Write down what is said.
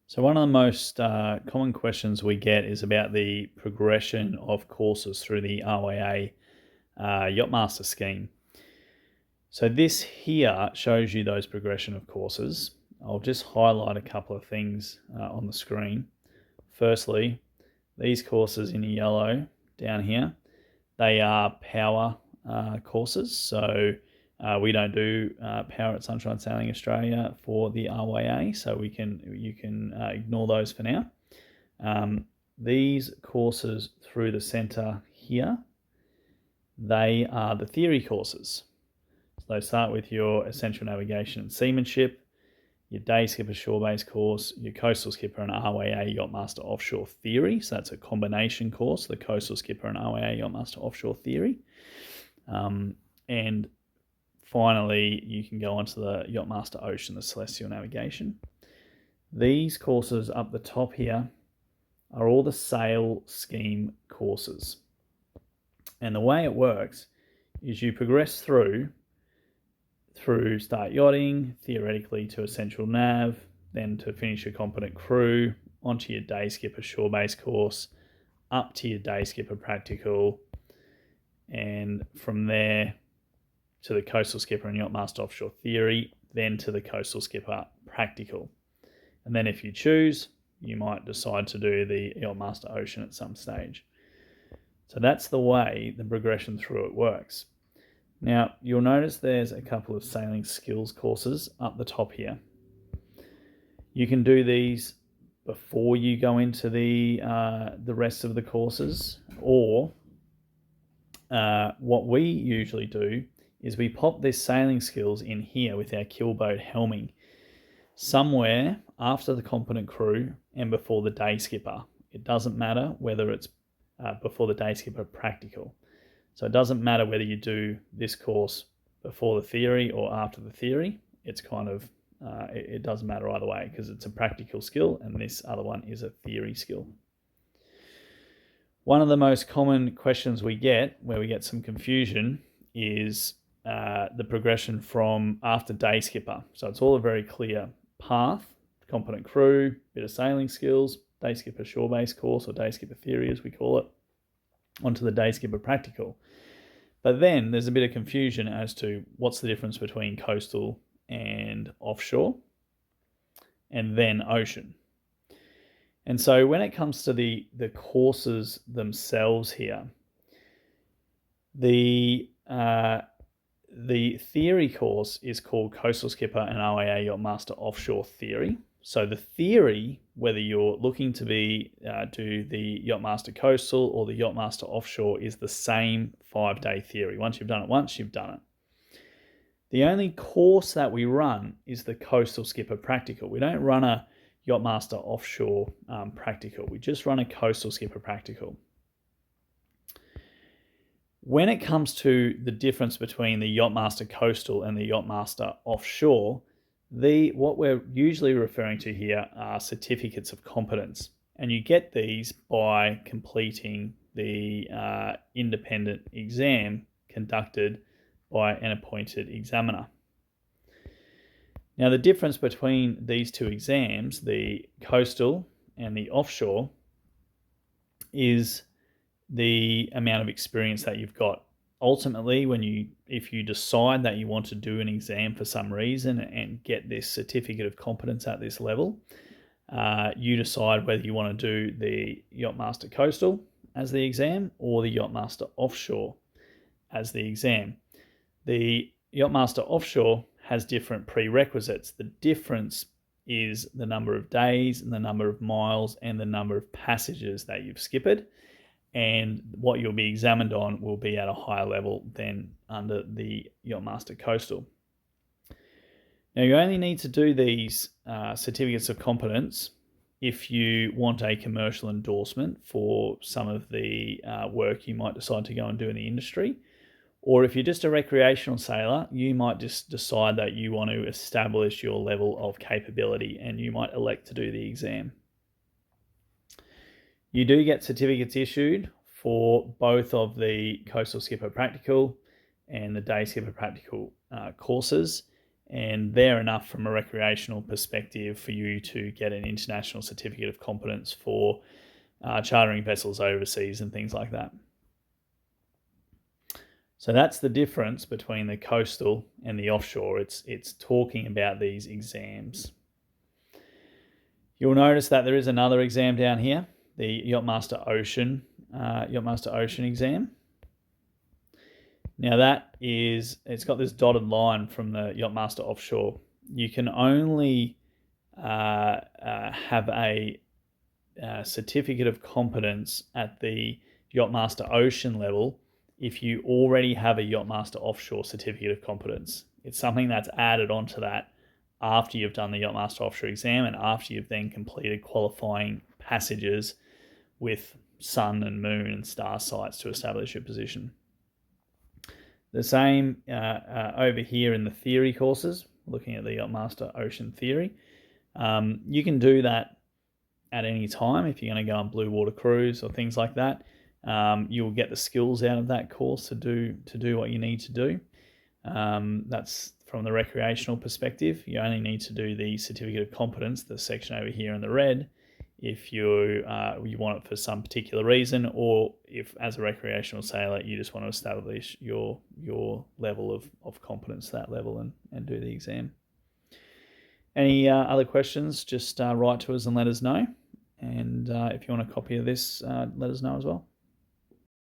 So one of the most common questions we get is about the progression of courses through the RYA Yachtmaster scheme. So this here shows you those progression of courses. I'll just highlight a couple of things on the screen. Firstly, these courses in yellow down here, they are power courses. So we don't do power at Sunshine Sailing Australia for the RYA, so you can ignore those for now. These courses through the centre here, they are the theory courses. So they start with your essential navigation and seamanship, your day skipper shore-based course, your coastal skipper and RYA Yachtmaster offshore theory. So that's a combination course, the coastal skipper and RYA Yachtmaster offshore theory. And finally, you can go onto the Yachtmaster Ocean, the celestial navigation. These courses up the top here are all the sail scheme courses. And the way it works is you progress through start yachting, theoretically to essential nav, then to finish your competent crew, onto your day skipper shore-based course, up to your day skipper practical, and from there to the coastal skipper and Yachtmaster offshore theory, then to the coastal skipper practical. And then if you choose, you might decide to do the Yachtmaster Ocean at some stage. So that's the way the progression through it works. Now, you'll notice there's a couple of sailing skills courses up the top here. You can do these before you go into the rest of the courses, or what we usually do is we pop this sailing skills in here with our keelboat helming somewhere after the competent crew and before the day skipper. It doesn't matter whether it's before the day skipper practical. So it doesn't matter whether you do this course before the theory or after the theory. It's kind of, it doesn't matter either way because it's a practical skill and this other one is a theory skill. One of the most common questions we get, where we get some confusion, is the progression from after day skipper. So it's all a very clear path, competent crew, bit of sailing skills, day skipper shore-based course or day skipper theory as we call it, onto the day skipper practical. But then there's a bit of confusion as to what's the difference between coastal and offshore and then ocean. And so when it comes to the courses themselves here, the theory course is called Coastal Skipper and RYA Yachtmaster Offshore Theory. So the theory, whether you're looking to do the Yachtmaster Coastal or the Yachtmaster Offshore, is the same 5-day theory. Once you've done it once, you've done it. The only course that we run is the Coastal Skipper Practical. We don't run a Yachtmaster Offshore Practical. We just run a Coastal Skipper Practical. When it comes to the difference between the Yachtmaster Coastal and the Yachtmaster Offshore, what we're usually referring to here are certificates of competence. And you get these by completing the independent exam conducted by an appointed examiner. Now, the difference between these two exams, the coastal and the offshore, is the amount of experience that you've got. Ultimately, if you decide that you want to do an exam for some reason and get this certificate of competence at this level, you decide whether you want to do the Yachtmaster Coastal as the exam or the Yachtmaster Offshore as the exam. The Yachtmaster Offshore has different prerequisites. The difference is the number of days and the number of miles and the number of passages that you've skippered. And what you'll be examined on will be at a higher level than under the Yachtmaster Coastal. Now, you only need to do these certificates of competence if you want a commercial endorsement for some of the work you might decide to go and do in the industry. Or if you're just a recreational sailor, you might just decide that you want to establish your level of capability and you might elect to do the exam. You do get certificates issued for both of the Coastal Skipper Practical and the Day Skipper Practical courses, and they're enough from a recreational perspective for you to get an international certificate of competence for chartering vessels overseas and things like that. So that's the difference between the coastal and the offshore. It's talking about these exams. You'll notice that there is another exam down here, the Yachtmaster Ocean exam. Now it's got this dotted line from the Yachtmaster Offshore. You can only have a certificate of competence at the Yachtmaster Ocean level if you already have a Yachtmaster Offshore certificate of competence. It's something that's added onto that after you've done the Yachtmaster Offshore exam and after you've then completed qualifying passages with sun and moon and star sites to establish your position. The same over here in the theory courses, looking at the Yachtmaster Ocean theory. You can do that at any time if you're going to go on blue water cruise or things like that. You'll get the skills out of that course to do what you need to do. That's from the recreational perspective. You only need to do the certificate of competence, the section over here in the red, if you want it for some particular reason, or if as a recreational sailor you just want to establish your level of competence, that level, and do the exam. Any other questions, just write to us and let us know. And if you want a copy of this, let us know as well.